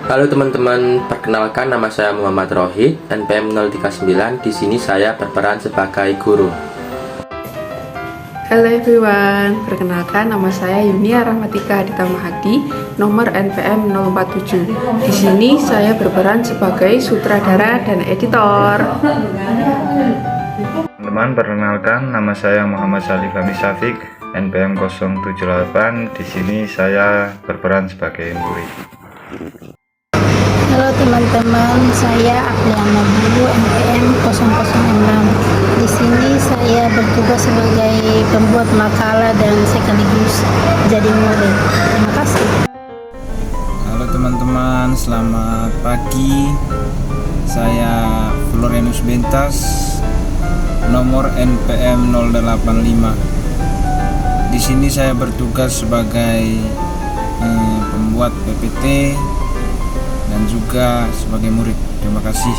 Halo teman-teman, perkenalkan nama saya Muhammad Rohid, NPM 039. Di sini saya berperan sebagai guru. Halo everyone, perkenalkan nama saya Yunia Rahmatika Adita Mahadi, nomor NPM 047. Di sini saya berperan sebagai sutradara dan editor. Teman-teman, perkenalkan nama saya Muhammad Salih Fahmi Syafiq, NPM 078. Di sini saya berperan sebagai murid. Halo teman-teman, saya Apriana Bulu, NPM 006. Di sini saya bertugas sebagai pembuat makalah dan sekaligus jadi murid. Terima kasih. Halo teman-teman, selamat pagi. Saya Florianus Bentas, nomor NPM 085. Di sini saya bertugas sebagai pembuat PPT dan juga sebagai murid. Terima kasih.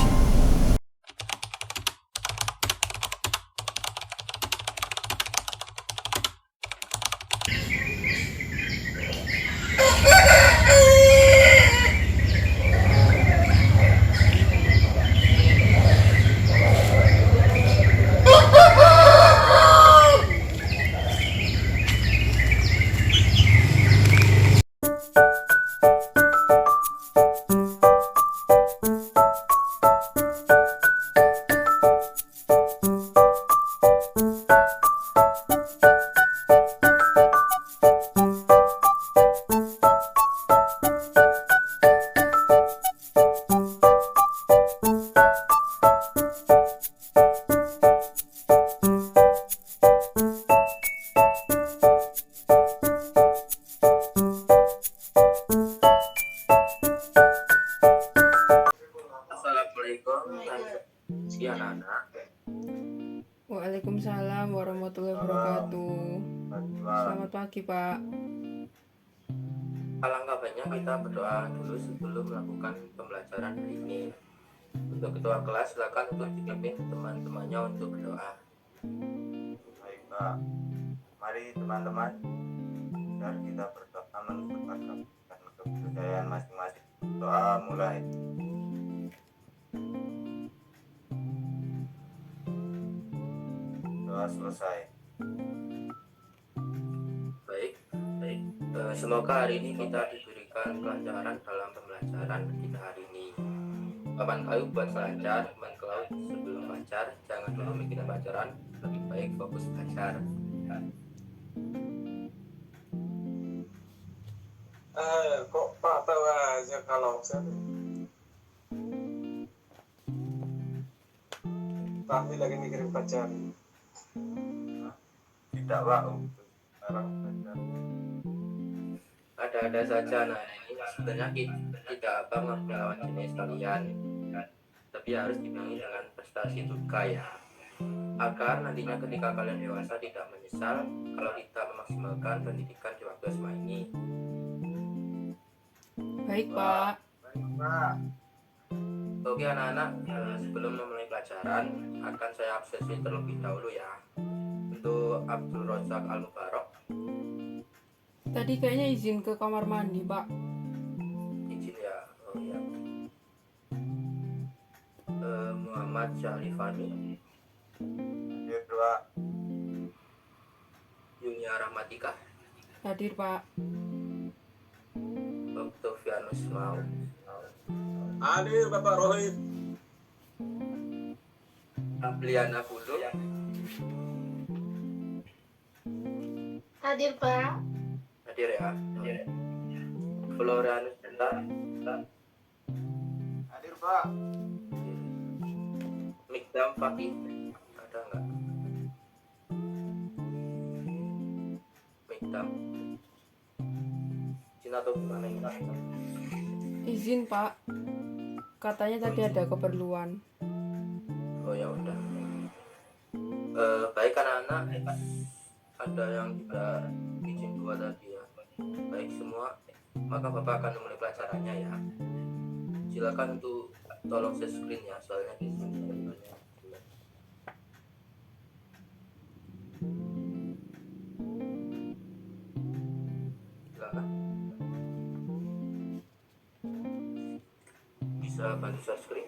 Assalamualaikum. Sekian anak. Waalaikumsalam warahmatullahi wabarakatuh. Selamat pagi Pak. Alangkah baiknya kita berdoa dulu sebelum melakukan pembelajaran hari ini. Untuk ketua kelas, silakan untuk dipimpin teman-temannya untuk berdoa. Baik Pak, mari teman-teman, mari kita berdoa menuntut kepercayaan masing-masing. Doa mulai. Doa selesai. Baik. Semoga hari ini kita diberikan kelancaran dalam pembelajaran kita hari ini. Kapan kayu buat lancar, teman kelaut sebelum belajar, jangan dulu mikirin pelajaran, lebih baik fokus belajar. Kok Pak tahu aja kalau saya Fahmi lagi mikirin pacar. Tidak Pak, sekarang belajar. Ada-ada saja. Nah, ini sebenarnya tidak apa melawan jenis kalian, tapi harus diimbangi dengan prestasi juga ya, agar nantinya ketika kalian dewasa tidak menyesal kalau tidak memaksimalkan pendidikan di waktu SMA ini. Baik Pak. Pak. Oke anak-anak, sebelum memulai pelajaran akan saya absensi terlebih dahulu ya. Untuk Abdul Razak Al Mubarok, Tadi kayaknya izin ke kamar mandi Pak. izin ya. Oh ya. Muhammad Syahrifani, Hadir Pak. Yunia Rahmatika, Hadir Pak. Oktavianus Mau, Hadir Bapak Rohid. Apliana Bulu, Hadir Pak. hadir ya. Florianus Bentar, Hadir Pak. Mikdam Fakih, ada nggak? Mikdam, Cina atau gimana ini? Izin Pak. Katanya tadi ada keperluan. Oh ya udah. Baik anak-anak, ada yang tidak izin dua tadi ya. Baik semua, maka Bapak akan memulai pelajarannya ya. Silakan untuk tolong share screen ya, soalnya di sini ada banyak. Silakan. bisa bantu share screen?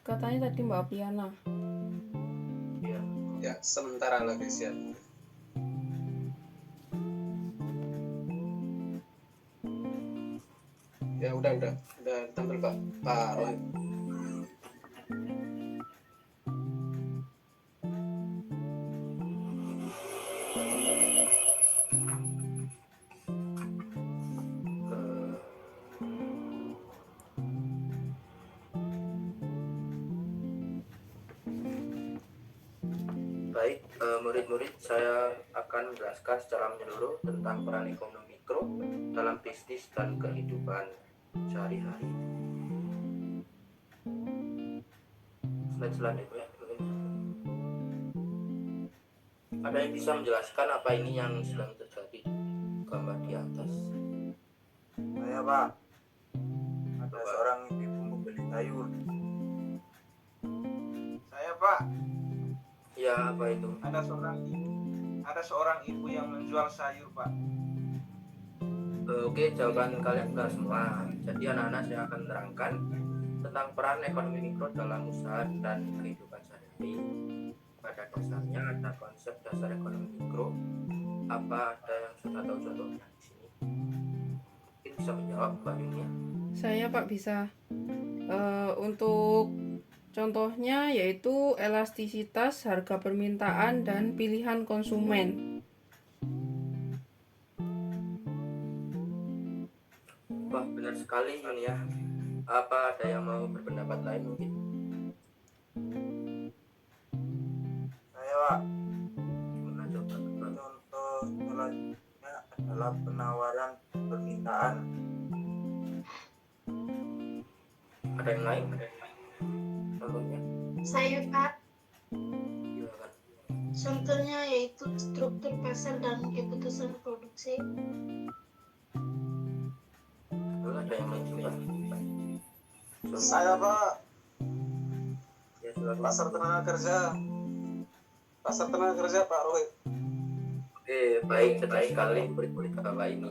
Katanya tadi Mbak Apriana. Ya. Ya, sementara lagi siap. Ya udah tampil Pak Roy. Baik, murid-murid, saya akan menjelaskan secara menyeluruh tentang peran ekonomi mikro dalam bisnis dan kehidupan sehari-hari. Slide selanjutnya. Ada yang bisa menjelaskan apa ini yang sedang terjadi di gambar di atas? Saya Pak, ada seorang ibu membeli sayur. Saya Pak, Ya, apa itu? ada seorang ibu yang menjual sayur Pak. Oke, jawaban kalian benar semua. Jadi anak-anak saya akan menerangkan tentang peran ekonomi mikro dalam usaha dan kehidupan sehari-hari. Pada dasarnya ada konsep dasar ekonomi mikro. Apa ada yang sudah tahu contohnya di sini? Mungkin bisa menjawab Mbak Yunia. Saya Pak bisa. Untuk contohnya yaitu elastisitas harga permintaan dan pilihan konsumen. Wah, benar sekali Yunia. Apa ada yang mau berpendapat lain mungkin? Saya Pak, Gimana coba? contoh selanjutnya adalah penawaran permintaan. Ada yang lain? Contohnya? Saya Pak, Silakan. contohnya yaitu struktur pasar dan keputusan produksi. Lalu ada yang lain juga? Saya Pak, Ya, silakan. pasar tenaga kerja Pak Roy. Oke, baik, cerdas sekali murid-murid Bapak ini.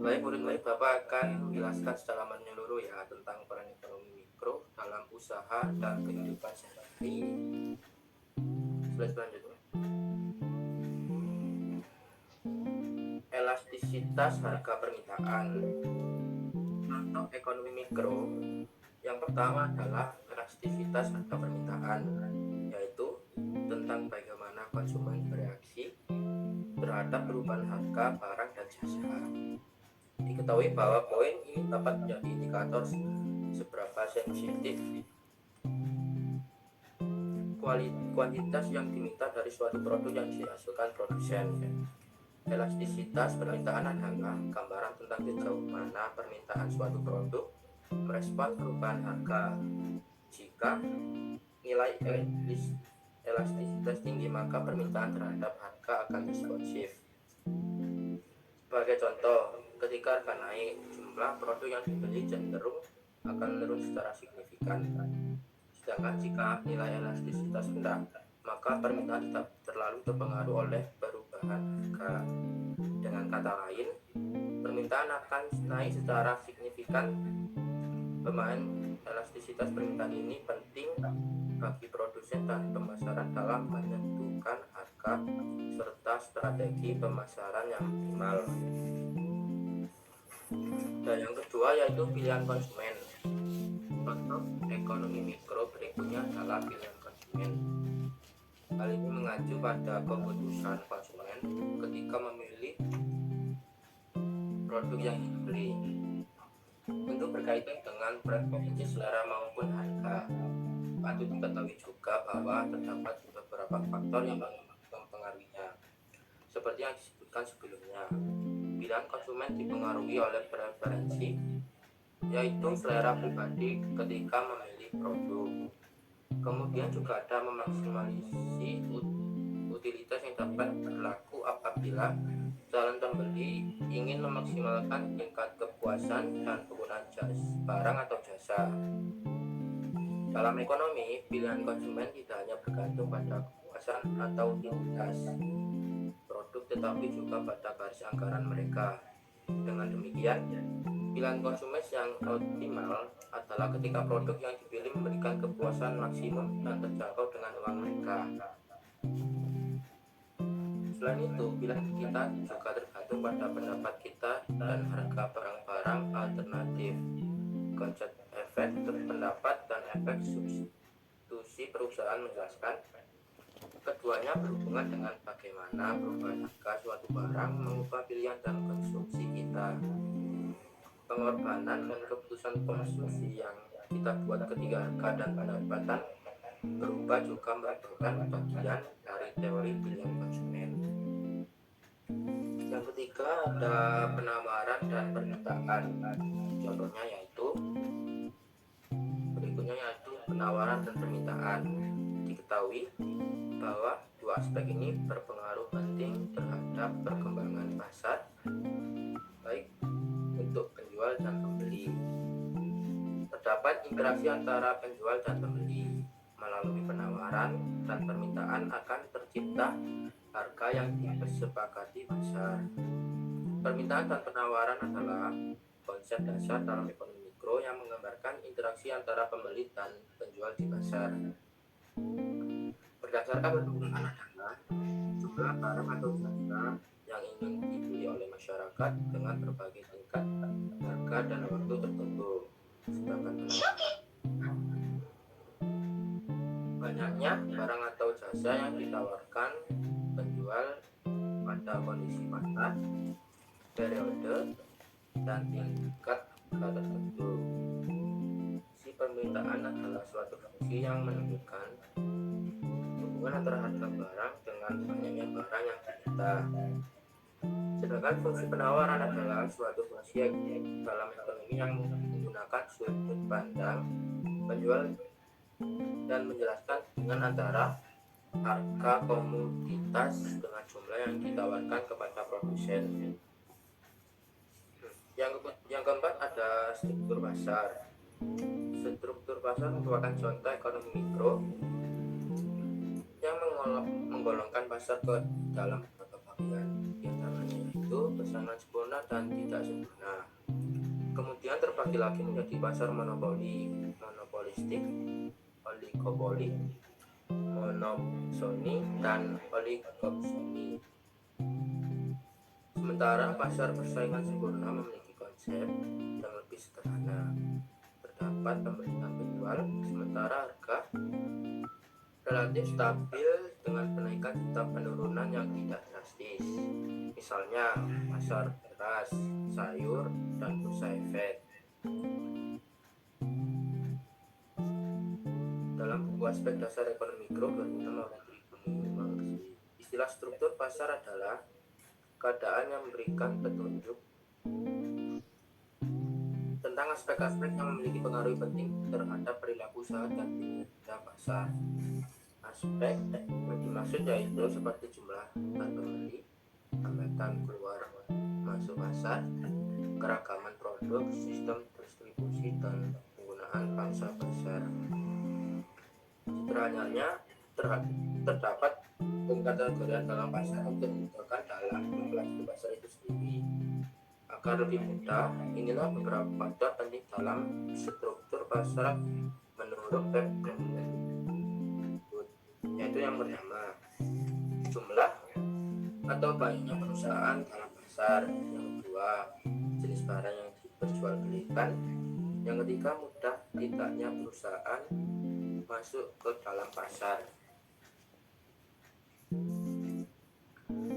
Baik, murid-murid Bapak akan menjelaskan secara menyeluruh ya tentang peran ekonomi mikro dalam usaha dan kehidupan sehari-hari. Slide selanjutnya. Elastisitas harga permintaan. Contoh ekonomi mikro yang pertama adalah elastisitas harga permintaan, yaitu tentang bagaimana konsumen bereaksi terhadap perubahan harga barang dan jasa. Diketahui bahwa poin ini dapat menjadi indikator seberapa sensitif kuantitas yang diminta dari suatu produk yang dihasilkan produsen. Elastisitas permintaan adalah gambaran tentang sejauh mana permintaan suatu produk merespon perubahan harga. Jika nilai elastisitas tinggi, maka permintaan terhadap harga akan responsif. Sebagai contoh, ketika harga naik, jumlah produk yang dibeli cenderung akan menurun secara signifikan. Sedangkan jika nilai elastisitas rendah, maka permintaan tetap terlalu terpengaruh oleh perubahan harga. Dengan kata lain, permintaan akan naik secara signifikan. Pemain elastisitas permintaan ini penting bagi produsen dan pemasaran dalam menentukan harga serta strategi pemasaran yang optimal. Dan yang kedua yaitu pilihan konsumen. Contoh ekonomi mikro berikutnya adalah pilihan konsumen. Hal ini mengacu pada keputusan konsumen ketika memilih produk yang dibeli. Untuk berkaitan dengan preferensi selera maupun harga, patut diketahui juga bahwa terdapat beberapa faktor yang mempengaruhinya. Seperti yang disebutkan sebelumnya, pilihan konsumen dipengaruhi oleh preferensi, yaitu selera pribadi ketika memilih produk. Kemudian juga ada memaksimalisi utilitas yang dapat berlaku apabila calon pembeli ingin memaksimalkan tingkat kepuasan dan penggunaan barang atau jasa. Dalam ekonomi, pilihan konsumen tidak hanya bergantung pada kepuasan kemasan atau identitas produk, tetapi juga pada garis anggaran mereka. Dengan demikian, pilihan konsumen yang optimal adalah ketika produk yang dipilih memberikan kepuasan maksimum dan terjangkau dengan uang mereka. Selain itu, pilihan kita juga tergantung pada pendapat kita dan harga barang-barang alternatif. Konsep efek pendapat dan efek substitusi perusahaan menjelaskan keduanya berhubungan dengan bagaimana perubahan harga suatu barang mengubah pilihan dan konsumsi kita. Pengorbanan dan keputusan konsumsi yang kita buat ketika harga dan pendapatan berubah juga merupakan bagian dari teori pilihan konsumen. Yang ketiga ada penawaran dan permintaan. Contohnya berikutnya yaitu penawaran dan permintaan. Diketahui bahwa dua aspek ini berpengaruh penting terhadap perkembangan pasar, baik untuk penjual dan pembeli. Terdapat interaksi antara penjual dan pembeli. Melalui penawaran dan permintaan akan tercipta harga yang disepakati pasar. Permintaan dan penawaran adalah konsep dasar dalam ekonomi mikro yang menggambarkan interaksi antara pembeli dan penjual di pasar. Berdasarkan perhitungan adalah jumlah barang atau jasa yang ingin dibeli oleh masyarakat dengan berbagai tingkat harga dan waktu tertentu. Sedangkan banyaknya barang atau jasa yang ditawarkan penjual pada kondisi pasar, periode, dan tingkat harga tertentu. Si permintaan adalah suatu fungsi yang menentukan hubungan antara harga barang dengan banyaknya barang yang diminta. Sedangkan fungsi penawaran adalah suatu fungsi dalam ekonomi yang menggunakan sudut pandang penjual dan menjelaskan hubungan antara harga komoditas dengan jumlah yang ditawarkan kepada produsen. Yang keempat ada struktur pasar. Struktur pasar merupakan contoh ekonomi mikro yang menggolongkan pasar ke dalam beberapa bagian. Di antaranya yaitu pesanan sempurna dan tidak sempurna. Kemudian terbagi lagi menjadi pasar monopoli, monopolistik, oligopoli, monopsoni, dan oligopsoni. Sementara pasar persaingan sempurna memiliki konsep yang lebih sederhana. Terdapat pembeli dan penjual, sementara harga relatif stabil dengan kenaikan serta penurunan yang tidak drastis. Misalnya pasar beras, sayur, dan bursa efek. Dalam buku aspek dasar ekonomi mikro 2006, istilah struktur pasar adalah keadaan yang memberikan petunjuk tentang aspek-aspek yang memiliki pengaruh penting terhadap perilaku usaha dan kinerja pasar. Aspek yang dimaksud yaitu seperti jumlah pembeli, hambatan keluar masuk pasar, keragaman produk, sistem distribusi, dan penggunaan pangsa pasar. Sederhananya, terdapat pengkategorian dalam pasar yang ditentukan dalam regulasi pasar itu sendiri. Agar lebih mudah, inilah beberapa faktor penting dalam struktur pasar menurut Web Mendikbud, yaitu yang pertama, jumlah atau banyaknya perusahaan dalam pasar. Yang kedua, jenis barang yang diperjualbelikan. Yang ketiga, mudah tidaknya perusahaan masuk ke dalam pasar.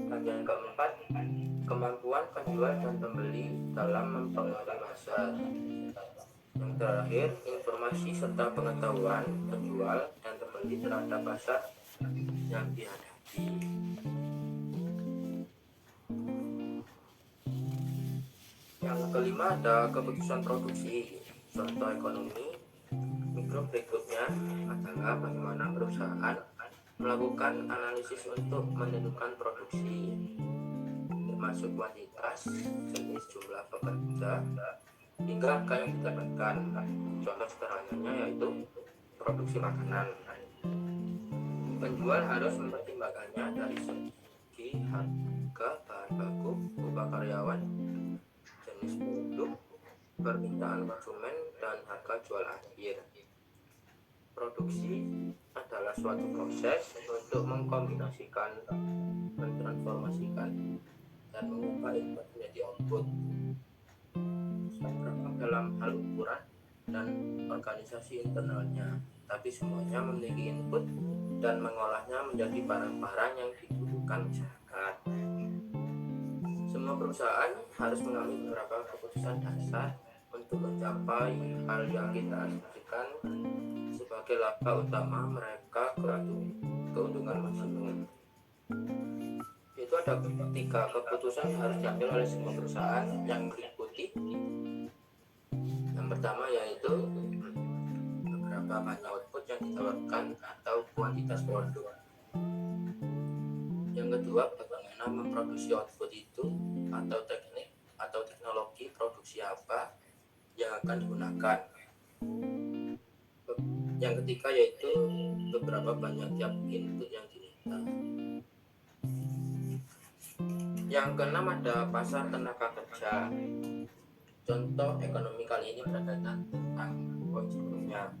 Dan yang keempat, kemampuan penjual dan pembeli dalam mempengaruhi pasar. Yang terakhir, informasi serta pengetahuan penjual dan pembeli terhadap pasar yang dihadapi. Yang kelima ada keputusan produksi. Contoh ekonomi mikro berikutnya adalah bagaimana perusahaan melakukan analisis untuk menentukan produksi, termasuk kuantitas, jenis, jumlah pekerja, hingga harga yang didapatkan. Contoh sederhananya yaitu produksi makanan. Penjual harus mempertimbangkannya dari segi harga bahan baku, upah karyawan, jenis produk, permintaan konsumen, dan harga jual akhir. Produksi adalah suatu proses untuk mengkombinasikan, mentransformasikan, dan mengubah input menjadi output. Dalam hal ukuran dan organisasi internalnya, tapi semuanya memiliki input dan mengolahnya menjadi barang-barang yang dibutuhkan masyarakat. Semua perusahaan harus mengambil beberapa keputusan dasar untuk mencapai hal yang kita asumsikan sebagai laba utama mereka, keuntungan maksimum. Itu ada 3 keputusan yang harus diambil oleh semua perusahaan yang meliputi. Yang pertama yaitu berapa banyak output yang ditawarkan atau kuantitas produk. Yang kedua, bagaimana memproduksi output itu, atau teknik atau teknologi produksi apa yang akan digunakan. Yang ketiga yaitu beberapa banyak tiap input yang diminta. Yang keenam ada pasar tenaga kerja. Contoh ekonomi kali ini berdasarkan tentang poin sebelumnya.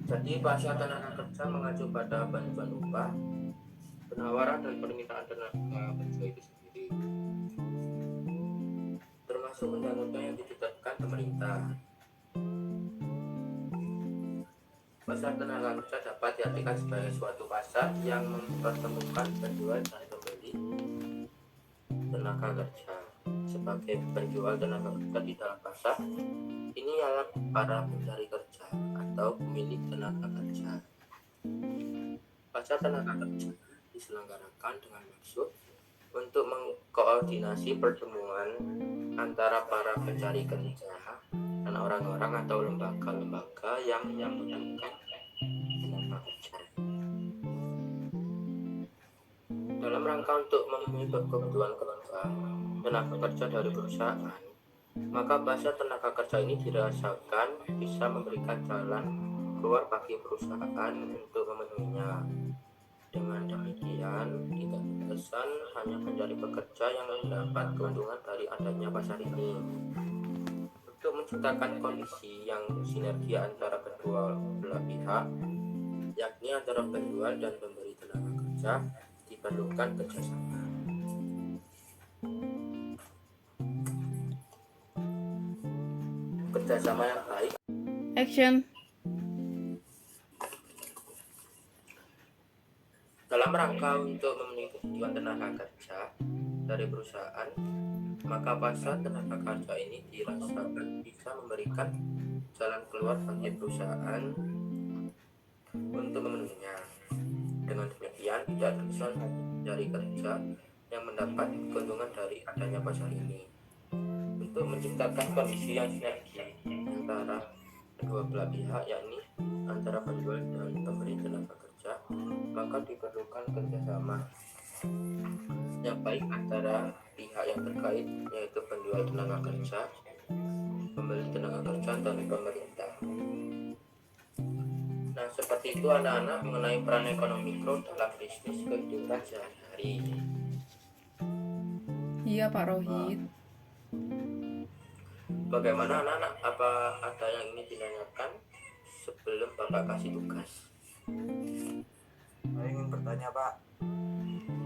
Jadi pasar tenaga kerja mengacu pada bantuan upah, penawaran dan permintaan tenaga kerja itu sendiri, termasuk undang-undang yang ditetapkan pemerintah. Pasar tenaga kerja dapat diartikan sebagai suatu pasar yang mempertemukan penjual dan pembeli tenaga kerja. Sebagai penjual tenaga kerja di dalam pasar, ini ialah para pencari kerja atau pemilik tenaga kerja. Pasar tenaga kerja diselenggarakan dengan maksud untuk mengkoordinasi pertemuan antara para pencari kerja dan orang-orang atau lembaga-lembaga yang membutuhkan tenaga kerja. Dalam rangka untuk memenuhi kebutuhan tenaga kerja dari perusahaan, maka pasar tenaga kerja ini dirasakan bisa memberikan jalan keluar bagi perusahaan untuk memenuhinya. Dengan demikian, tidak terkesan hanya pencari pekerja yang mendapat keuntungan dari adanya pasar ini. Untuk menciptakan kondisi yang sinergi antara kedua belah pihak, yakni antara penjual dan pemberi tenaga kerja, diperlukan kerjasama. Kerjasama yang baik. Action. Dalam rangka untuk memenuhi kebutuhan tenaga kerja dari perusahaan, maka pasar tenaga kerja ini dirasakan bisa memberikan jalan keluar bagi perusahaan untuk memenuhinya. Dengan demikian, tidak terkesan dari kerja yang mendapat keuntungan dari adanya pasar ini. Untuk menciptakan kondisi yang sinergi antara kedua belah pihak, yakni antara penjual dan pemberi tenaga kerja, maka diperlukan kerjasama yang baik antara pihak yang terkait, yaitu penjual tenaga kerja, pembeli tenaga kerja, dan pemerintah. Nah, seperti itu anak-anak mengenai peran ekonomi mikro dalam bisnis kehidupan sehari-hari. Iya Pak Rohit. Bagaimana anak-anak? Apa ada yang ingin ditanyakan sebelum Bapak kasih tugas? Saya ingin bertanya Pak.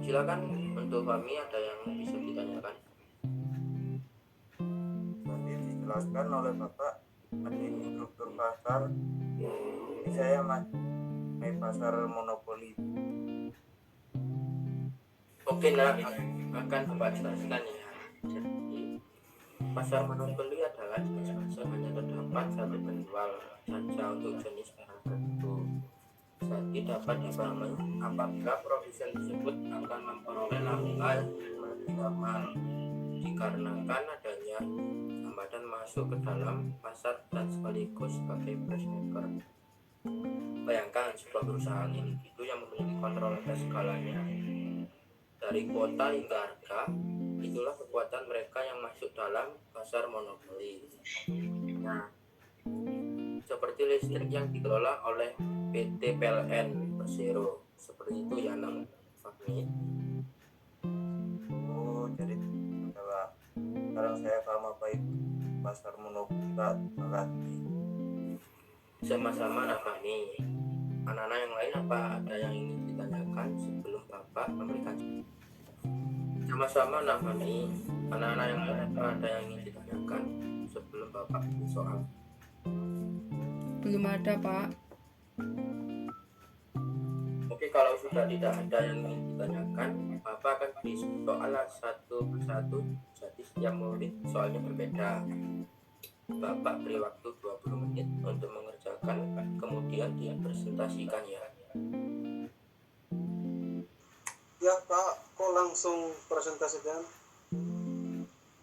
Silakan, untuk kami ada yang bisa ditanyakan. Tadi dijelaskan oleh Bapak tadi struktur pasar. Ini saya main pasar monopoli. Oke, nah, akan Bapak jelaskan ya. Jadi, pasar monopoli adalah jenis pasar hanya terdapat satu penjual saja untuk jenis barang tertentu. Jadi dapat dipahami apabila produsen tersebut akan memperoleh laba lebih normal dikarenakan adanya hambatan masuk ke dalam pasar dan sekaligus sebagai price maker. Bayangkan sebuah perusahaan individu yang memiliki kontrol atas segalanya, dari kuota hingga harga. Itulah kekuatan mereka yang masuk dalam pasar monopoli. Nah, seperti listrik yang dikelola oleh PT PLN Persero. Seperti itu ya Nam Fahmi. Oh, jadi setelah sekarang saya paham apa itu pasar monopolita. Terima kasih. Sama-sama Nam Fahmi. Anak-anak yang lain apa ada yang ingin ditanyakan sebelum Bapak memberikan? Sama-sama Nam Fahmi. Anak-anak yang lain apa ada yang ingin ditanyakan sebelum Bapak beri soal? Belum ada, Pak. Oke, kalau sudah tidak ada yang ingin ditanyakan, Bapak akan beri soal satu persatu. Jadi setiap murid soalnya berbeda. Bapak beri waktu 20 menit untuk mengerjakan, kemudian dipresentasikan ya. Ya Pak, kok langsung presentasikan?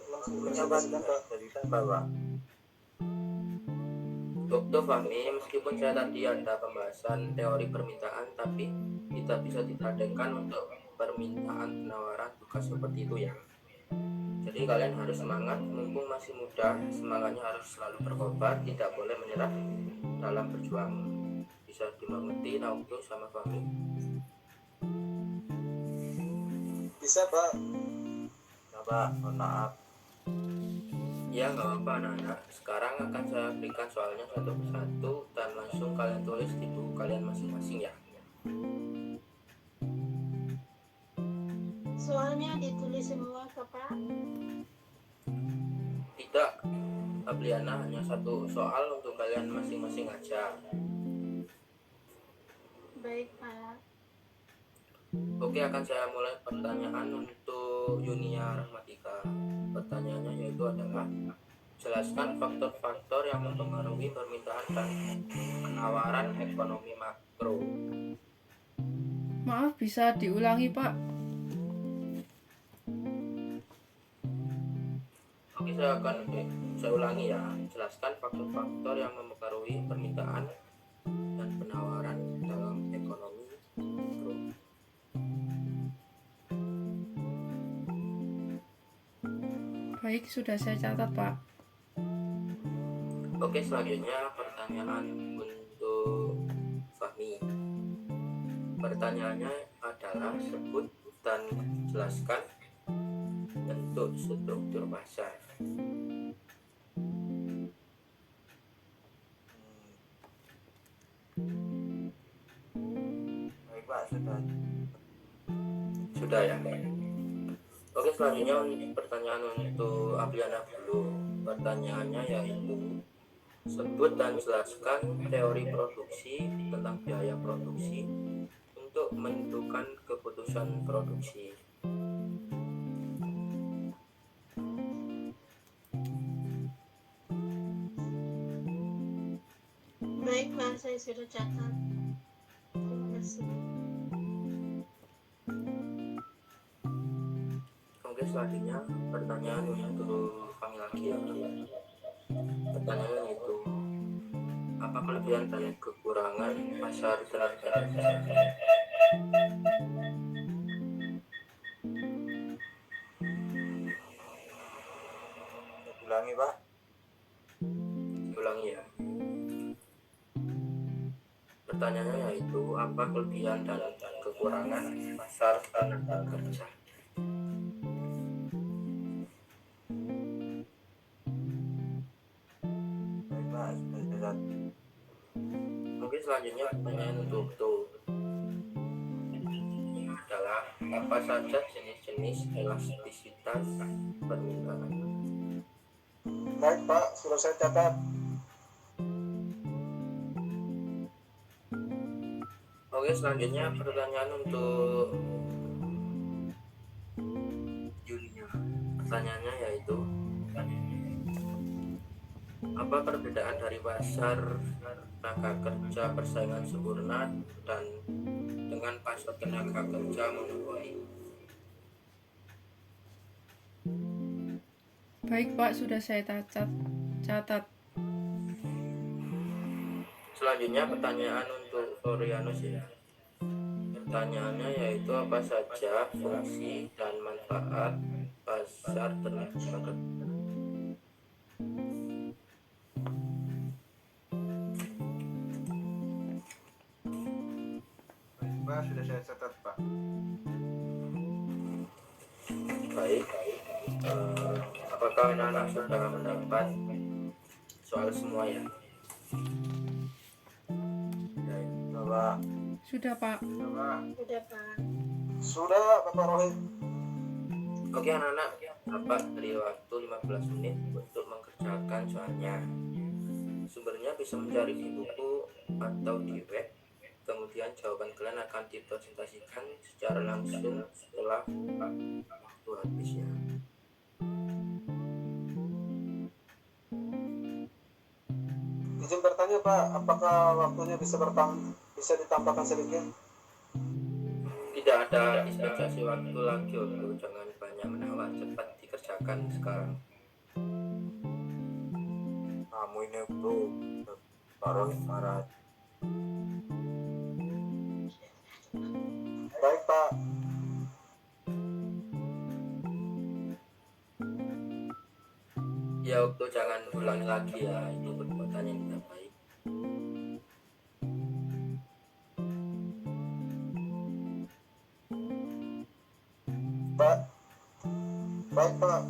Langsung presentasikan Pak. Cerita Bapak. Dr. Fahmi, meskipun saya tadi ada pembahasan teori permintaan, tapi tidak bisa dipadenkan untuk permintaan penawaran juga seperti itu ya. Jadi kalian harus semangat, mumpung masih muda, semangatnya harus selalu berkobar, tidak boleh menyerah dalam berjuang. Bisa dimengerti Naukto sama Fahmi? Bisa Pak. Bapak, mohon maaf. Ya nggak apa-apa anak-anak. Sekarang akan saya berikan soalnya satu persatu dan langsung kalian tulis di buku kalian masing-masing ya. Soalnya ditulis semua ke Pak. Tidak, Abliana, hanya satu soal untuk kalian masing-masing aja. Baik Pak. Oke, akan saya mulai pertanyaan untuk Yunia Rahmatika. Pertanyaannya yaitu adalah jelaskan faktor-faktor yang mempengaruhi permintaan dan penawaran ekonomi makro. Maaf, bisa diulangi, Pak? Oke, saya ulangi ya. Jelaskan faktor-faktor yang mempengaruhi permintaan dan penawaran dalam ekonomi makro. Baik, sudah saya catat, Pak. Oke, selanjutnya pertanyaan untuk Fahmi. Pertanyaannya adalah sebut dan jelaskan bentuk struktur pasar. Baik Pak, sudah. Sudah ya. Oke, selanjutnya pertanyaan untuk Abliana dulu. Pertanyaannya yaitu sebut dan jelaskan teori produksi tentang biaya produksi untuk menentukan keputusan produksi. Baik Pak, saya sudah catat. Terima kasih. Oke, selanjutnya pertanyaan untuk kami lagi ya. Pertanyaan itu apa kelebihan dan kekurangan pasar tenaga kerja? Ulangi Pak. Ulangi ya. Pertanyaannya yaitu apa kelebihan dan kekurangan pasar tenaga kerja? Baik Pak, sudah jelas. Mungkin selanjutnya pertanyaan untuk ini adalah apa saja jenis-jenis elastisitas permintaan? Baik Pak, sudah saya catat. Oke, selanjutnya pertanyaan untuk Julia. Pertanyaannya yaitu apa perbedaan dari pasar tenaga kerja persaingan sempurna dan dengan pasar tenaga kerja monopoli? Baik, Pak, sudah saya catat. Selanjutnya pertanyaan untuk Florianus ya. Pertanyaannya yaitu apa saja fungsi dan manfaat pasar tenaga kerja? Pak, sudah saya catat Pak. Baik. Apakah anak-anak sudah mendapat soal semua ya? Bapak. Sudah, Pak. Udah Pak. Sudah Bapak Rohit. Oke anak-anak, dapat beri waktu 15 menit untuk mengerjakan soalnya. Sumbernya bisa mencari di buku atau di web. Kemudian jawaban kalian akan dipresentasikan secara langsung setelah waktu habis ya. Izin bertanya Pak, apakah waktunya bisa ditambahkan sedikit? Tidak ada dispensasi waktu lagi, jangan banyak menawar, cepat dikerjakan sekarang. Kamu ini bro, Pak Rohit marah. Baik Pak. Ya waktu jangan ulangi lagi ya, itu perbuatan yang tidak baik. Pak. Baik Pak.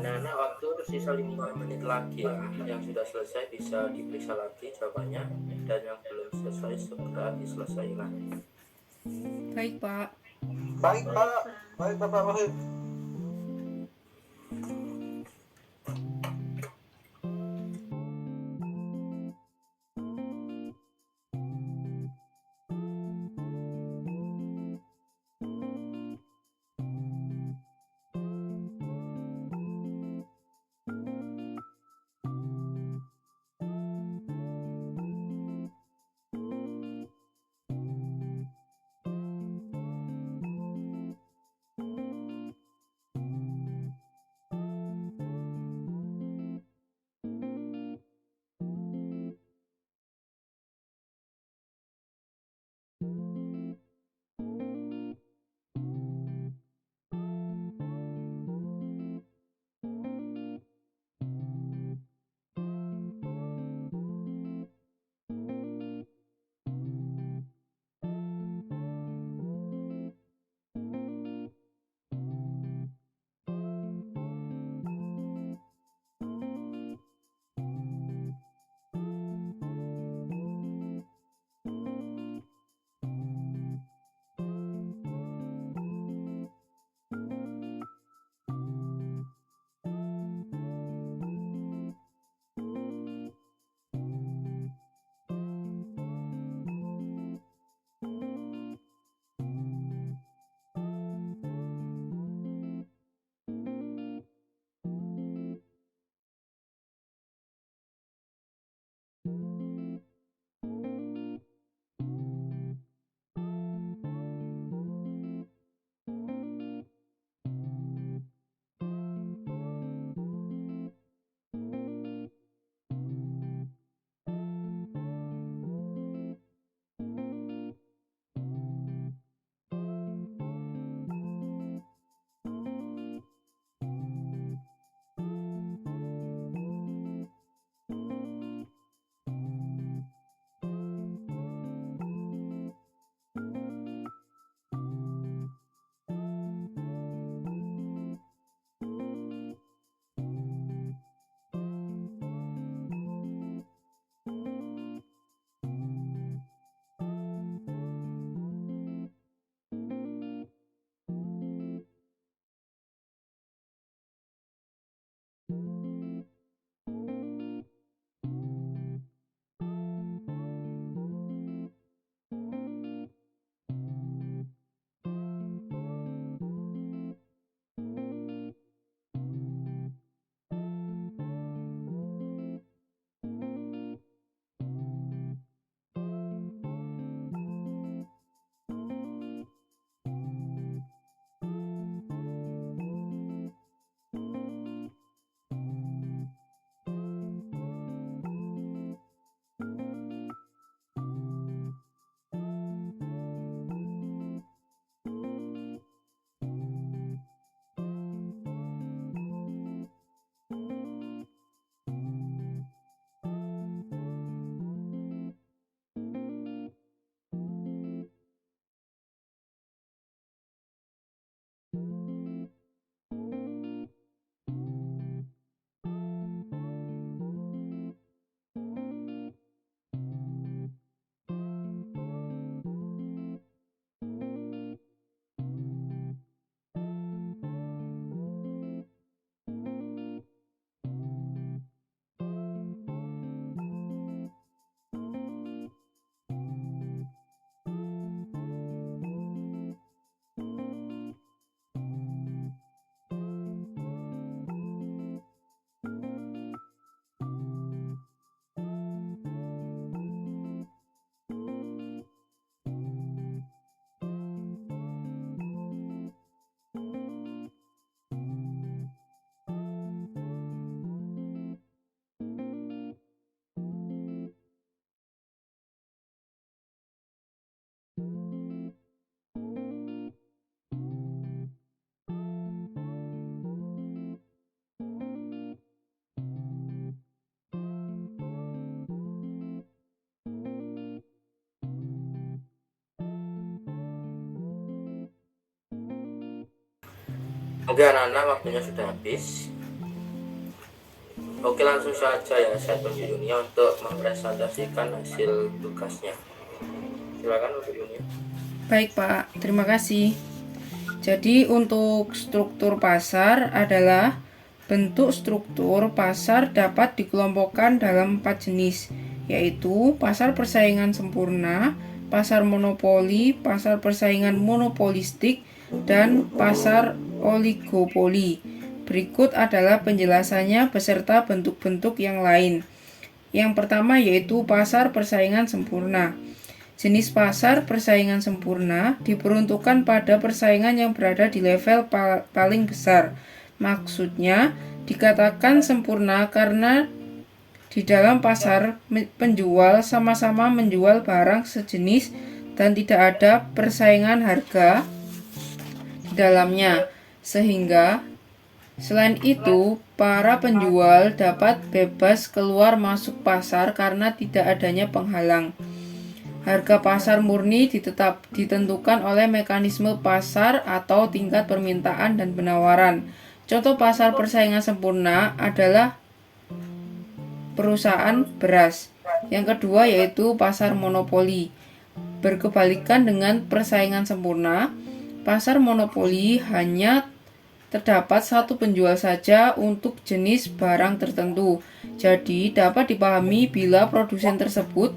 anak-anak waktu tersisa 5 menit lagi ya. Yang sudah selesai bisa diperiksa lagi jawabannya, dan yang belum selesai segera diselesaikan. Baik, Pak. Baik Pak, baik Bapak Rohim. Oke anak-anak, waktunya sudah habis. Oke, langsung saja ya saya tunjuk Yunia untuk mempresentasikan hasil tugasnya. Silakan untuk Yunia. Baik Pak, terima kasih. Jadi untuk struktur pasar adalah bentuk struktur pasar dapat dikelompokkan dalam 4 jenis, yaitu pasar persaingan sempurna, pasar monopoli, pasar persaingan monopolistik, dan pasar oligopoli. Berikut adalah penjelasannya beserta bentuk-bentuk yang lain. Yang pertama yaitu pasar persaingan sempurna. Jenis pasar persaingan sempurna diperuntukkan pada persaingan yang berada di level paling besar. Maksudnya, dikatakan sempurna karena di dalam pasar penjual sama-sama menjual barang sejenis dan tidak ada persaingan harga di dalamnya. Sehingga selain itu, para penjual dapat bebas keluar masuk pasar karena tidak adanya penghalang. Harga pasar murni ditentukan oleh mekanisme pasar atau tingkat permintaan dan penawaran. Contoh pasar persaingan sempurna adalah perusahaan beras. Yang kedua yaitu pasar monopoli. Berkebalikan dengan persaingan sempurna, pasar monopoli hanya terdapat satu penjual saja untuk jenis barang tertentu. Jadi dapat dipahami bila produsen tersebut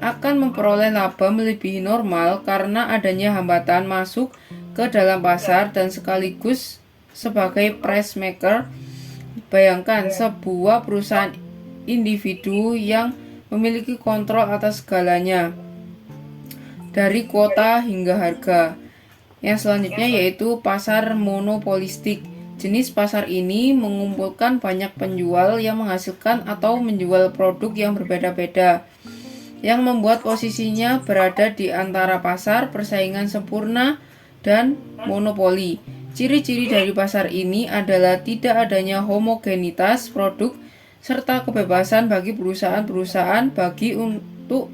akan memperoleh laba melebihi normal karena adanya hambatan masuk ke dalam pasar dan sekaligus sebagai price maker. Bayangkan sebuah perusahaan individu yang memiliki kontrol atas segalanya, dari kuota hingga harga. Yang selanjutnya yaitu pasar monopolistik. Jenis pasar ini mengumpulkan banyak penjual yang menghasilkan atau menjual produk yang berbeda-beda, yang membuat posisinya berada di antara pasar persaingan sempurna dan monopoli. Ciri-ciri dari pasar ini adalah tidak adanya homogenitas produk serta kebebasan bagi perusahaan-perusahaan untuk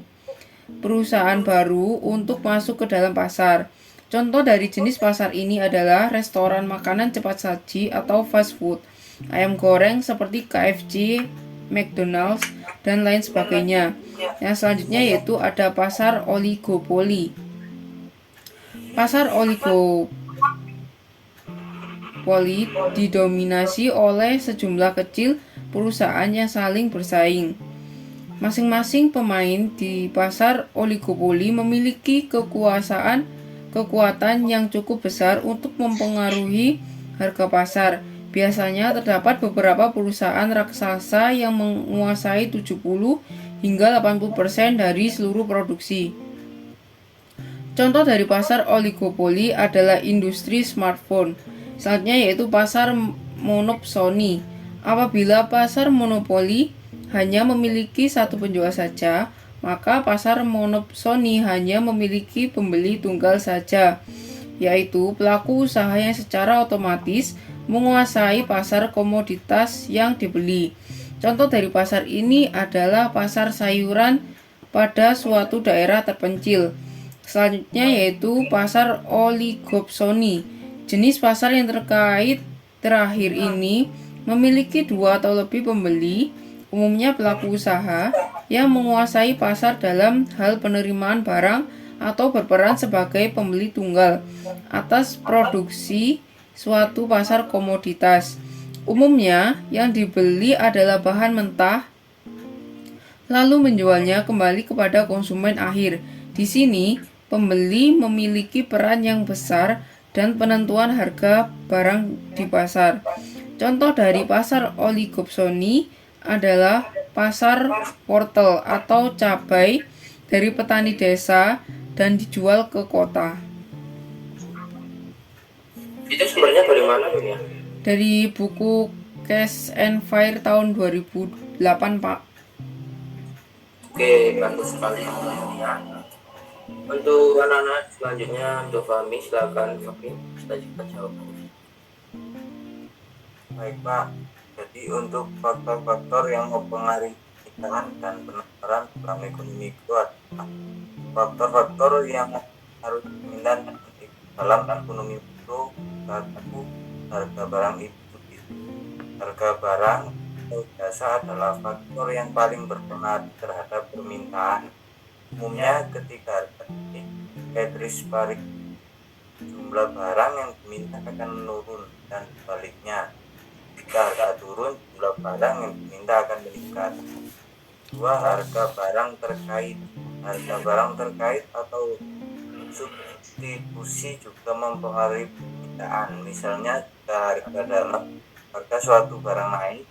perusahaan baru untuk masuk ke dalam pasar. Contoh dari jenis pasar ini adalah restoran makanan cepat saji atau fast food, ayam goreng seperti KFC, McDonald's, dan lain sebagainya. Yang selanjutnya yaitu ada pasar oligopoli. Pasar oligopoli didominasi oleh sejumlah kecil perusahaan yang saling bersaing. Masing-masing pemain di pasar oligopoli memiliki kekuatan yang cukup besar untuk mempengaruhi harga pasar. Biasanya terdapat beberapa perusahaan raksasa yang menguasai 70 hingga 80% dari seluruh produksi. Contoh dari pasar oligopoli adalah industri smartphone. Selanjutnya yaitu pasar monopsoni. Apabila pasar monopoli hanya memiliki satu penjual saja, maka pasar monopsoni hanya memiliki pembeli tunggal saja, yaitu pelaku usaha yang secara otomatis menguasai pasar komoditas yang dibeli. Contoh dari pasar ini adalah pasar sayuran pada suatu daerah terpencil. Selanjutnya yaitu pasar oligopsoni. Jenis pasar yang terakhir ini memiliki dua atau lebih pembeli, umumnya pelaku usaha yang menguasai pasar dalam hal penerimaan barang atau berperan sebagai pembeli tunggal atas produksi suatu pasar komoditas. Umumnya yang dibeli adalah bahan mentah lalu menjualnya kembali kepada konsumen akhir. Di sini pembeli memiliki peran yang besar dan penentuan harga barang di pasar. Contoh dari pasar oligopsoni adalah pasar wortel atau cabai dari petani desa dan dijual ke kota. Itu sebenarnya dari mana ya? Dari buku Cash and Fire tahun 2008, Pak. Oke, bagus sekali ya. Untuk anak-anak selanjutnya untuk Fahmi, silakan Fahmi kita jawab. Baik Pak, jadi untuk faktor-faktor yang mempengaruhi kebijakan dan penawaran dalam ekonomi itu adalah faktor-faktor yang harus diminta dalam ekonomi itu. Satu, harga barang itu. Harga barang atau jasa adalah faktor yang paling berpengaruh terhadap permintaan. Umumnya ketika harga naik, jumlah barang yang diminta akan menurun dan sebaliknya. Jika harga turun, jumlah barang yang diminta akan meningkat. Dua, harga barang terkait. Harga barang terkait atau substitusi juga mempengaruhi permintaan. Misalnya, jika harga suatu barang naik,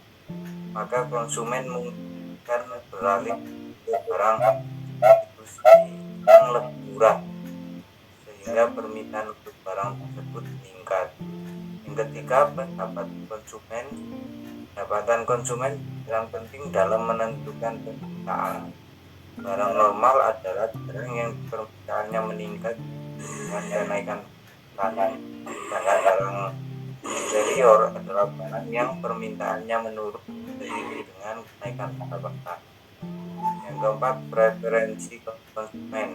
maka konsumen mungkin beralih ke barang substitusi yang lebih murah, sehingga permintaan untuk barang tersebut meningkat. Yang ketiga, pendapatan konsumen yang penting dalam menentukan permintaan. Barang normal adalah barang yang permintaannya meningkat dengan kenaikan tanah, sedangkan barang inferior adalah barang yang permintaannya menurun seiring dengan kenaikan pendapatan. Yang keempat, preferensi konsumen.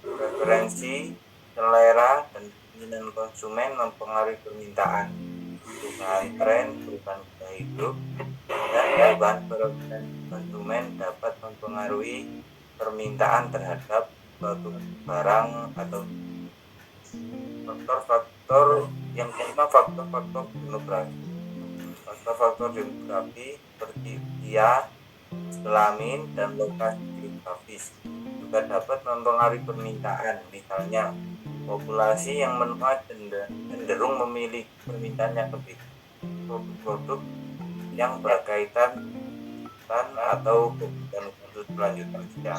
Preferensi, selera, dan keinginan konsumen mempengaruhi permintaan. Perubahan tren, perubahan gaya hidup, dan perubahan preferensi konsumen dapat mempengaruhi permintaan terhadap suatu barang atau faktor-faktor. Yang kelima, faktor-faktor demografi. Faktor-faktor demografi seperti usia, kelamin, dan lokasi geografis juga dapat mempengaruhi permintaan. Misalnya, populasi yang menua cenderung memiliki permintaan yang lebih produk-produk yang berkaitan atau kebutuhan khusus lanjut kerja.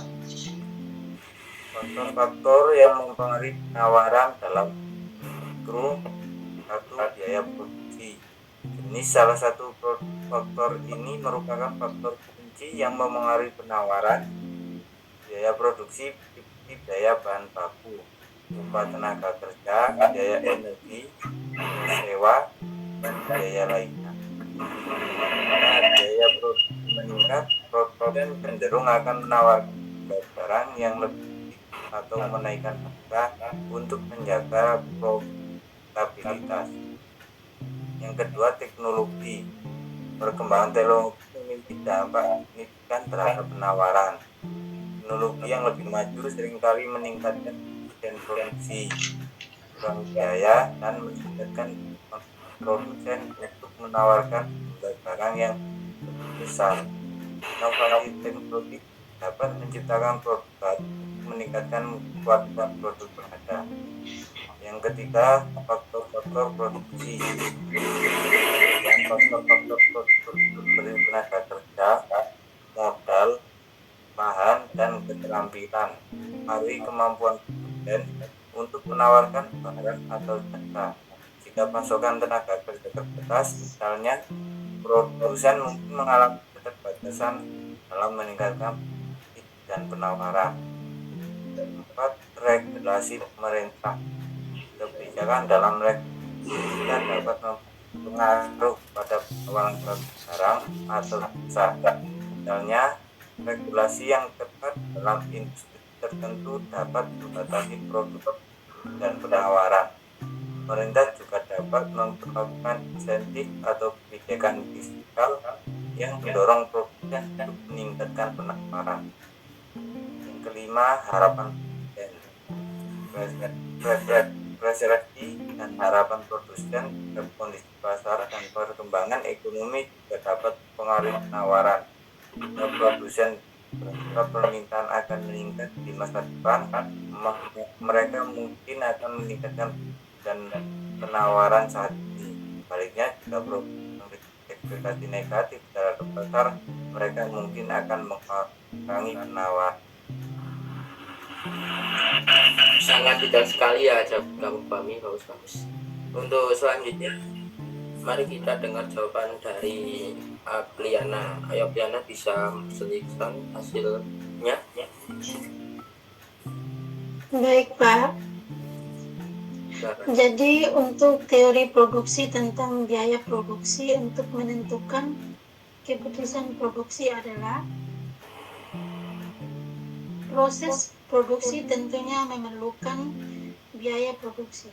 Faktor-faktor yang mempengaruhi penawaran dalam mikro. Satu, biaya produksi. Jenis salah satu faktor ini merupakan faktor kunci yang mempengaruhi penawaran. Biaya produksi, biaya bahan baku, upah tenaga kerja, biaya energi, sewa, dan biaya lainnya. Nah, biaya produksi meningkat, produsen cenderung akan menawarkan barang yang lebih atau menaikkan harga untuk menjaga profitabilitas. Yang kedua, teknologi. Perkembangan teknologi memiliki dampak signifikan terhadap penawaran. Teknologi yang lebih maju seringkali meningkatkan efisien produksi, kurang biaya, dan meningkatkan produsen untuk menawarkan barang yang lebih besar. Inovasi teknologi dapat menciptakan produk baru, meningkatkan kualitas produk yang ada. Yang ketiga, faktor-faktor produksi. Dan faktor-faktor seperti tenaga kerja, modal, bahan, dan keterampilan mempengaruhi kemampuan produsen untuk menawarkan barang atau jasa. Jika pasokan tenaga kerja terbatas, misalnya, produsen mungkin mengalami keterbatasan dalam meningkatkan dan penawaran. Keempat, regulasi pemerintah. Kebijakan dalam regulasi dapat mempengaruhi pada penawaran barang atau jasa. Misalnya, regulasi yang ketat dalam industri tertentu dapat membatasi produk dan penawaran. Pemerintah juga dapat memperlakukan insentif atau kebijakan fiskal yang mendorong produsen untuk meningkatkan penawaran. Yang kelima, harapan produsen. Preferensi dan harapan produsen terhadap kondisi pasar dan perkembangan ekonomi juga dapat mempengaruhi penawaran. Jika produsen berharap permintaan akan meningkat di masa depan, mereka mungkin akan meningkatkan dan penawaran saat ini. Baliknya, jika produsen ekspektasi negatif terhadap pasar, mereka mungkin akan mengurangi penawaran. Sangat detail sekali ya kamu pahami, bagus. Untuk selanjutnya, mari kita dengar jawaban dari Apliana. Ayo Apliana, bisa selesaikan hasilnya ya. Baik Pak. Jadi untuk teori produksi tentang biaya produksi untuk menentukan keputusan produksi adalah proses produksi tentunya memerlukan biaya produksi.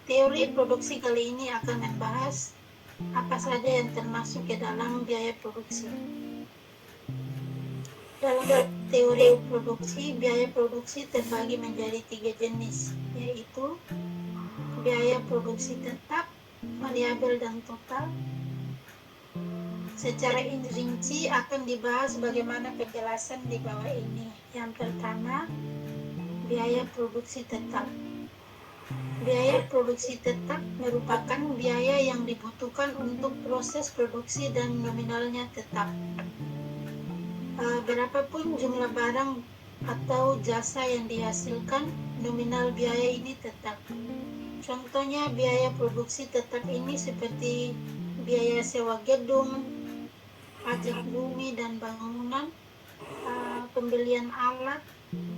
Teori produksi kali ini akan membahas apa saja yang termasuk ke dalam biaya produksi. Dalam teori produksi, biaya produksi terbagi menjadi 3 jenis, yaitu biaya produksi tetap, variabel, dan total. Secara rinci akan dibahas bagaimana penjelasan di bawah ini. Yang pertama, biaya produksi tetap. Biaya produksi tetap merupakan biaya yang dibutuhkan untuk proses produksi dan nominalnya tetap. Berapapun jumlah barang atau jasa yang dihasilkan, nominal biaya ini tetap. Contohnya biaya produksi tetap ini seperti biaya sewa gedung, pajak bumi dan bangunan, pembelian alat,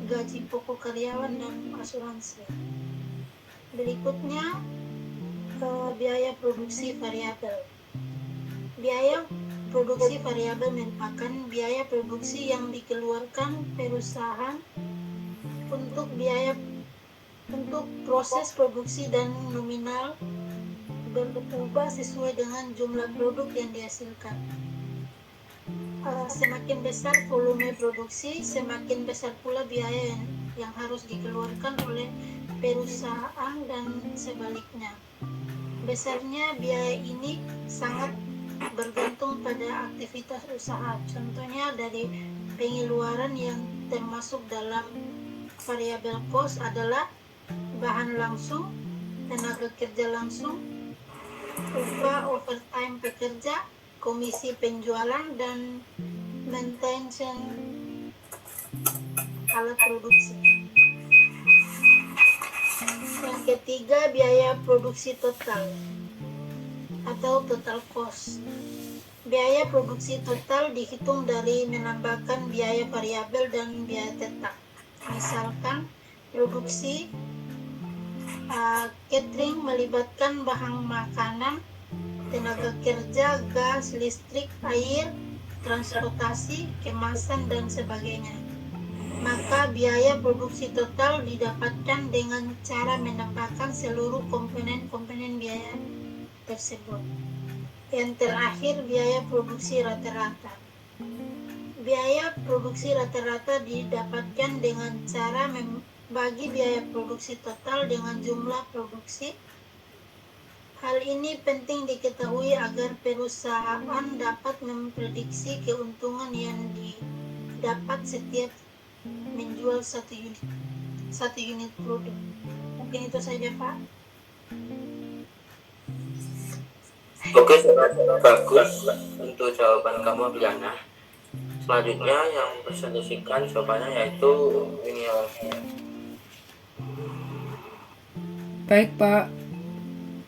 gaji pokok karyawan, dan asuransi. Berikutnya, biaya produksi variabel. Biaya produksi variabel merupakan biaya produksi yang dikeluarkan perusahaan untuk proses produksi dan nominal berubah sesuai dengan jumlah produk yang dihasilkan. Semakin besar volume produksi, semakin besar pula biaya yang harus dikeluarkan oleh perusahaan dan sebaliknya. Besarnya biaya ini sangat bergantung pada aktivitas usaha. Contohnya dari pengeluaran yang termasuk dalam variabel cost adalah bahan langsung, tenaga kerja langsung, upah overtime pekerja, komisi penjualan, dan maintenance alat produksi. Yang ketiga, biaya produksi total atau total cost. Biaya produksi total dihitung dari menambahkan biaya variabel dan biaya tetap. Misalkan produksi catering melibatkan bahan makanan, tenaga kerja, gas, listrik, air, transportasi, kemasan, dan sebagainya. Maka biaya produksi total didapatkan dengan cara menambahkan seluruh komponen-komponen biaya tersebut. Yang terakhir, biaya produksi rata-rata. Biaya produksi rata-rata didapatkan dengan cara membagi biaya produksi total dengan jumlah produksi. Hal ini penting diketahui agar perusahaan dapat memprediksi keuntungan yang didapat setiap menjual satu unit produk. Mungkin itu saja, Pak. Oke, bagus untuk jawaban kamu, Briana. Selanjutnya yang presentasikan jawabannya yaitu ini. Baik, Pak.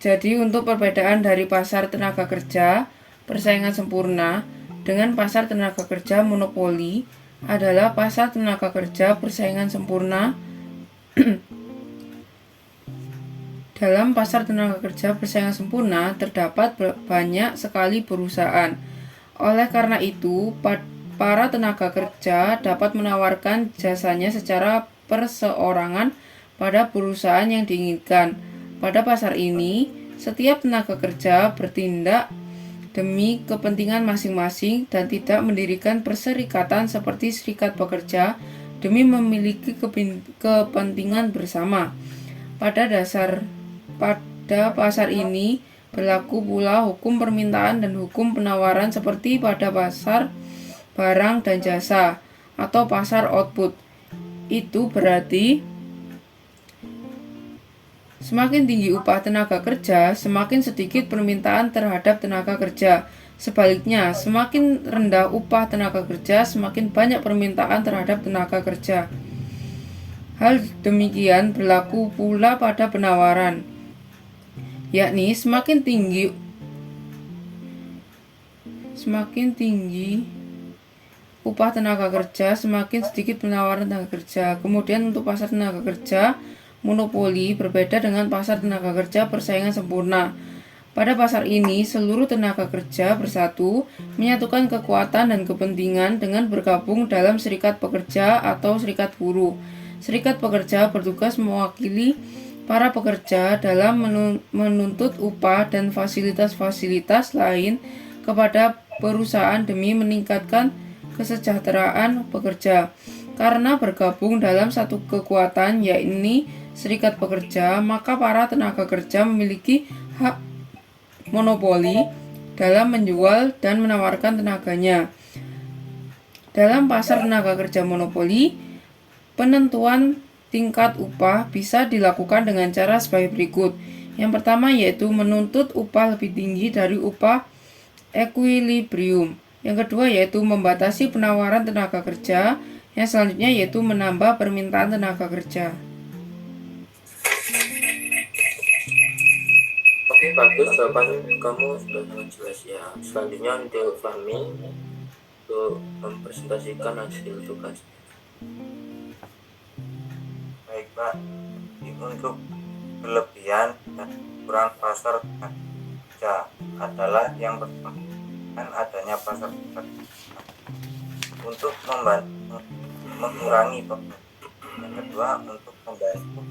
Jadi untuk perbedaan dari pasar tenaga kerja persaingan sempurna dengan pasar tenaga kerja monopoli adalah pasar tenaga kerja persaingan sempurna. Dalam pasar tenaga kerja persaingan sempurna terdapat banyak sekali perusahaan. Oleh karena itu, para tenaga kerja dapat menawarkan jasanya secara perseorangan pada perusahaan yang diinginkan. Pada pasar ini, setiap tenaga kerja bertindak demi kepentingan masing-masing dan tidak mendirikan perserikatan seperti serikat pekerja demi memiliki kepentingan bersama. Pada pasar ini berlaku pula hukum permintaan dan hukum penawaran seperti pada pasar barang dan jasa atau pasar output. Itu berarti semakin tinggi upah tenaga kerja, semakin sedikit permintaan terhadap tenaga kerja. Sebaliknya, semakin rendah upah tenaga kerja, semakin banyak permintaan terhadap tenaga kerja. Hal demikian berlaku pula pada penawaran, yakni semakin tinggi upah tenaga kerja, semakin sedikit penawaran tenaga kerja. Kemudian untuk pasar tenaga kerja monopoli berbeda dengan pasar tenaga kerja persaingan sempurna. Pada pasar ini, seluruh tenaga kerja bersatu, menyatukan kekuatan dan kepentingan dengan bergabung dalam serikat pekerja atau serikat buruh. Serikat pekerja bertugas mewakili para pekerja dalam menuntut upah dan fasilitas-fasilitas lain kepada perusahaan demi meningkatkan kesejahteraan pekerja. Karena bergabung dalam satu kekuatan, yakni serikat pekerja, maka para tenaga kerja memiliki hak monopoli dalam menjual dan menawarkan tenaganya. Dalam pasar tenaga kerja monopoli, penentuan tingkat upah bisa dilakukan dengan cara sebagai berikut. Yang pertama yaitu menuntut upah lebih tinggi dari upah equilibrium. Yang kedua yaitu membatasi penawaran tenaga kerja. Yang selanjutnya yaitu menambah permintaan tenaga kerja. Oke, bagus, jawaban kamu sudah sangat jelas ya. Selanjutnya untuk Fahmi untuk mempresentasikan hasil tugas. Baik Pak, untuk kelebihan dan kekurangan pasar kerja adalah yang pertama adanya pasar kerja untuk membantu mengurangi beban. Yang kedua untuk membantu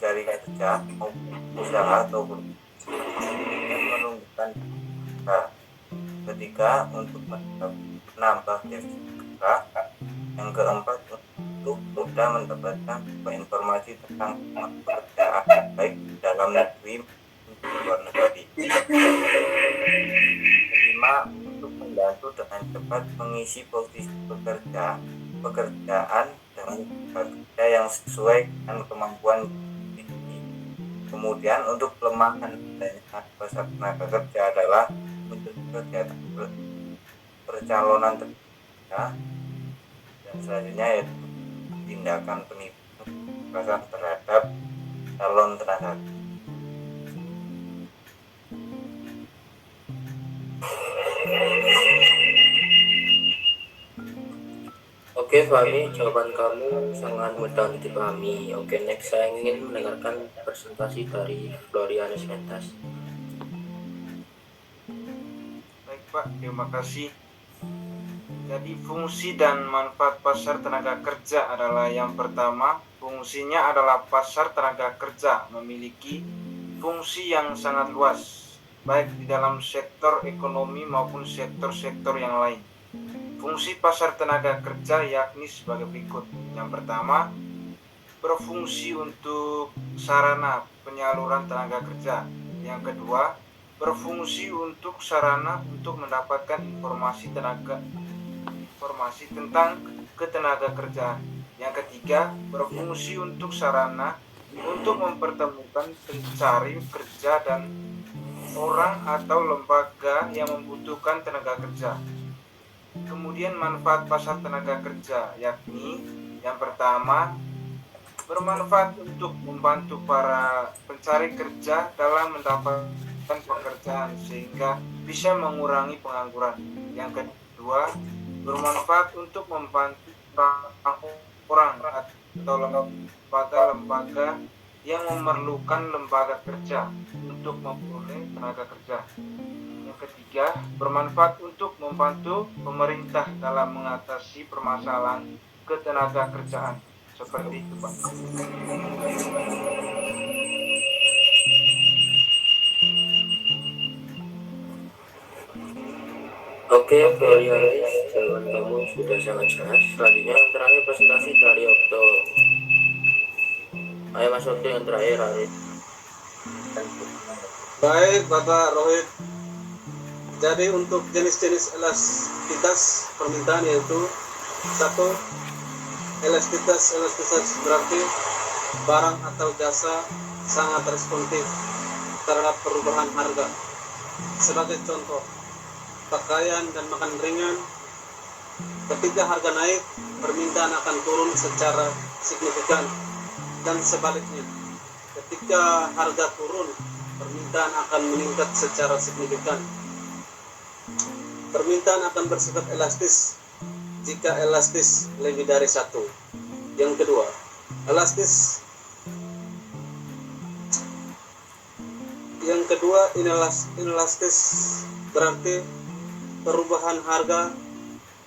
dari kerja maupun usaha atau yang menumbuhkan kerja. Ketiga untuk menambah kerja. Yang keempat untuk mudah mendapatkan informasi tentang pekerjaan baik dalam negeri maupun luar negeri. Kelima untuk membantu dengan cepat mengisi posisi pekerjaan dengan kerja yang sesuai dengan kemampuan diri. Kemudian untuk kelemahan pasar tenaga kerja adalah untuk kegiatan percalonan kerja, dan selanjutnya yaitu tindakan penipuan terhadap calon tenaga. Oke Fahmi, jawaban kamu sangat mudah dipahami. Oke, next saya ingin mendengarkan presentasi dari Florianus Mentas. Baik Pak, terima kasih. Jadi fungsi dan manfaat pasar tenaga kerja adalah yang pertama, fungsinya adalah pasar tenaga kerja memiliki fungsi yang sangat luas, baik di dalam sektor ekonomi maupun sektor-sektor yang lain. Fungsi pasar tenaga kerja yakni sebagai berikut. Yang pertama, berfungsi untuk sarana penyaluran tenaga kerja. Yang kedua, berfungsi untuk sarana untuk mendapatkan informasi tentang ketenaga kerjaan. Yang ketiga, berfungsi untuk sarana untuk mempertemukan pencari kerja dan orang atau lembaga yang membutuhkan tenaga kerja. Kemudian manfaat pasar tenaga kerja yakni yang pertama, bermanfaat untuk membantu para pencari kerja dalam mendapatkan pekerjaan sehingga bisa mengurangi pengangguran. Yang kedua, bermanfaat untuk membantu orang atau lembaga yang memerlukan lembaga kerja untuk memperoleh tenaga kerja. Yang ketiga, bermanfaat untuk membantu pemerintah dalam mengatasi permasalahan ketenaga kerjaan. Seperti itu, Pak. Oke, Florianus, jawaban kamu sudah sangat jelas. Selanjutnya yang terakhir presentasi dari Okto. Ayo Mas Okto yang terakhir, Arif. Baik, Bapak Rohit. Jadi untuk jenis-jenis elastitas permintaan yaitu satu, elastitas berarti barang atau jasa sangat responsif terhadap perubahan harga. Sebagai contoh, pakaian dan makan ringan, ketika harga naik, permintaan akan turun secara signifikan, dan sebaliknya, ketika harga turun, permintaan akan meningkat secara signifikan. Permintaan akan bersifat elastis jika elastis lebih dari satu. Yang kedua, elastis inelastis berarti perubahan harga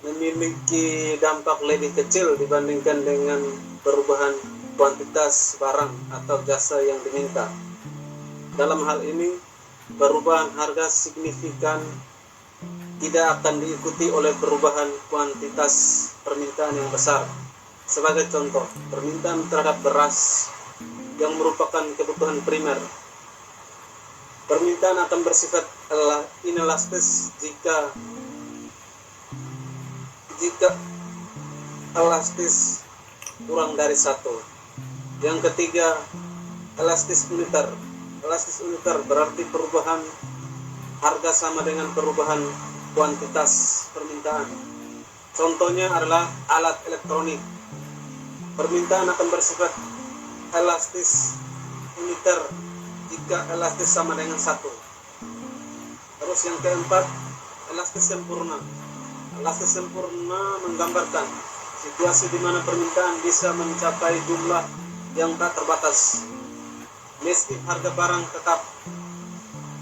memiliki dampak lebih kecil dibandingkan dengan perubahan kuantitas barang atau jasa yang diminta. Dalam hal ini, perubahan harga signifikan tidak akan diikuti oleh perubahan kuantitas permintaan yang besar. Sebagai contoh, permintaan terhadap beras yang merupakan kebutuhan primer. Permintaan akan bersifat inelastis jika elastis kurang dari 1. Yang ketiga, elastis uniter. Elastis uniter berarti perubahan harga sama dengan perubahan kuantitas permintaan. Contohnya adalah alat elektronik. Permintaan akan bersifat elastis uniter jika elastis sama dengan 1. Terus yang keempat, elastis sempurna. Elastis sempurna menggambarkan situasi di mana permintaan bisa mencapai jumlah yang tak terbatas, meski harga barang tetap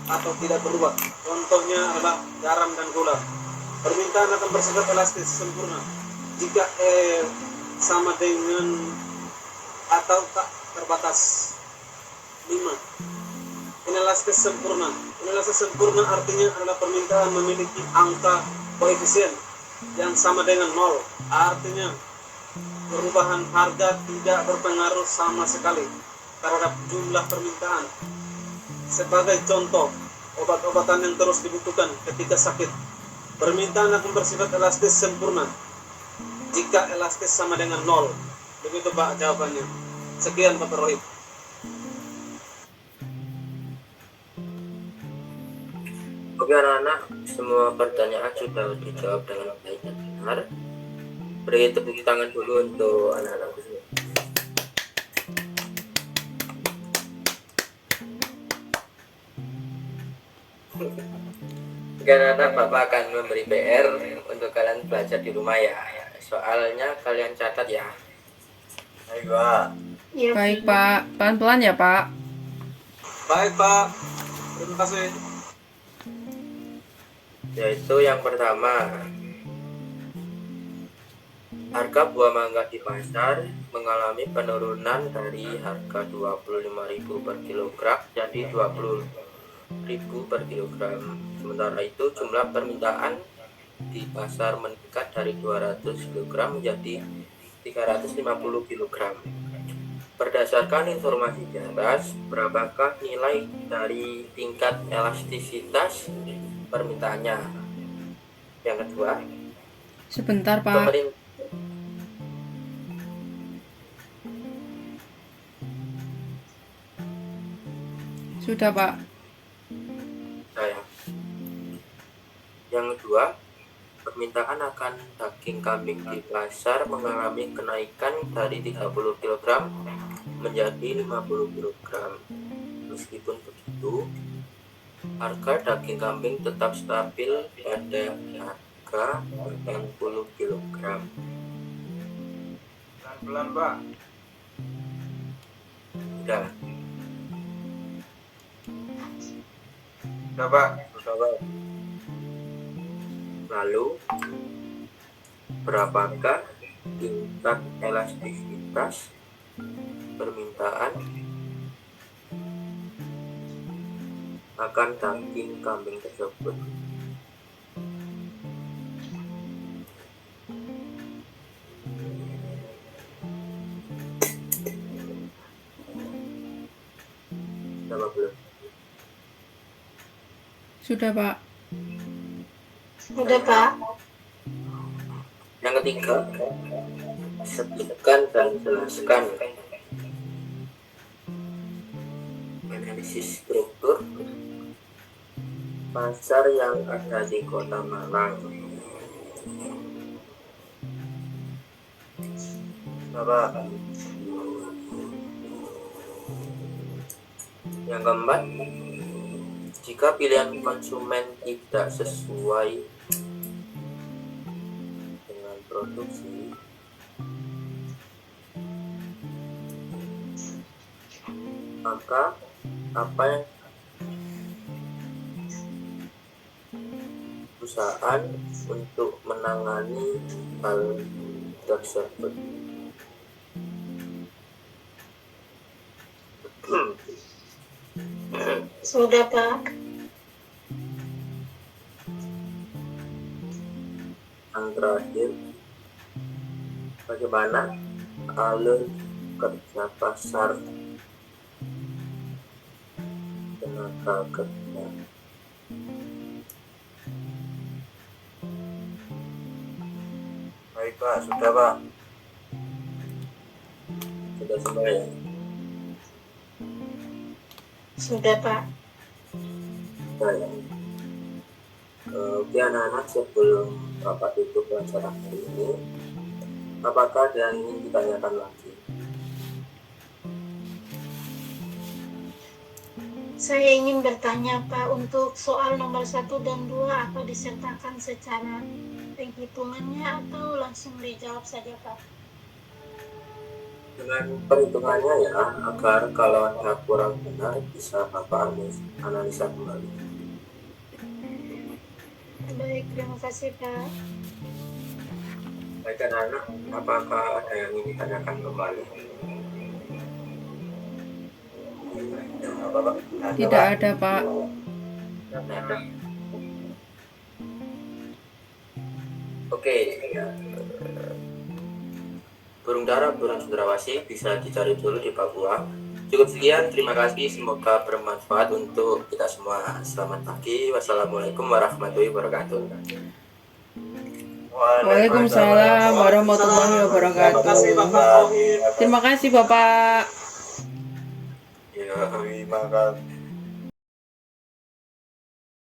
atau tidak berubah. Contohnya adalah garam dan gula. Permintaan akan bersifat elastis sempurna jika sama dengan atau tak terbatas. 5. Inelastis sempurna. Inelastis sempurna artinya adalah permintaan memiliki angka koefisien yang sama dengan 0. Artinya perubahan harga tidak berpengaruh sama sekali terhadap jumlah permintaan. Sebagai contoh, obat-obatan yang terus dibutuhkan ketika sakit. Permintaan akan bersifat elastis sempurna jika elastis sama dengan 0. Begitu Pak jawabannya. Sekian Pak Rohit. Oke anak-anak, semua pertanyaan sudah dijawab dengan baik dan benar. Beri tepuk tangan dulu untuk anak-anak di sini. Oke anak-anak, Bapak akan memberi PR untuk kalian belajar di rumah ya. Soalnya kalian catat ya. Baik Pak. Ya, Baik Pak, pelan-pelan ya Pak. Baik Pak. Terima kasih. Yaitu yang pertama, harga buah mangga di pasar mengalami penurunan dari harga 25.000 per kilogram jadi 20.000 per kilogram. Sementara itu jumlah permintaan di pasar meningkat dari 200 kg menjadi 350 kg. Berdasarkan informasi di atas, berapakah nilai dari tingkat elastisitas permintaannya? Yang kedua, Sebentar Pak. pemerintah Sudah Pak. saya. Yang kedua, permintaan akan daging kambing di pasar mengalami kenaikan dari 30 kg menjadi 50 kg. Meskipun begitu, harga daging kambing tetap stabil pada harga 80 kg. Pelan-pelan Pak. Sudah, Udah Pak. lalu berapakah tingkat elastisitas permintaan akan daging kambing tersebut? Coba belum? Sudah Pak. udah Pak. Yang ketiga, sebutkan dan jelaskan analisis struktur pasar yang ada di Kota Malang. Bapak. Yang keempat, jika pilihan konsumen tidak sesuai dengan produksi, maka apa yang perusahaan untuk menangani hal tersebut? Sudah, Pak. Yang terakhir, bagaimana alur kerja pasar tenaga kerja? Baik Pak, sudah Pak. Sudah semua ya? Sudah, Pak. Baik. Oke anak-anak, sebelum Bapak tutup pelajaran hari ini, apakah ada yang ingin ditanyakan lagi? Saya ingin bertanya, Pak, untuk soal nomor 1 dan 2 apa disertakan secara penghitungannya atau langsung dijawab saja, Pak? Dengan perhitungannya ya, agar kalau ada kurang benar bisa Bapak analisa kembali. Baik, terima kasih, Pak. Baik anak-anak, apakah ada yang ingin ditanyakan kembali? Apa Pak? Tidak ada, Pak. Ada. Oke, burung dara, burung cendrawasih bisa dicari dulu di Papua. Cukup sekian, terima kasih, semoga bermanfaat untuk kita semua. Selamat pagi, wassalamualaikum warahmatullahi wabarakatuh. Waalaikumsalam warahmatullahi Terima wabarakatuh. kasih Bapak Tauhid. Terima kasih, Bapak. Ya, terima kasih.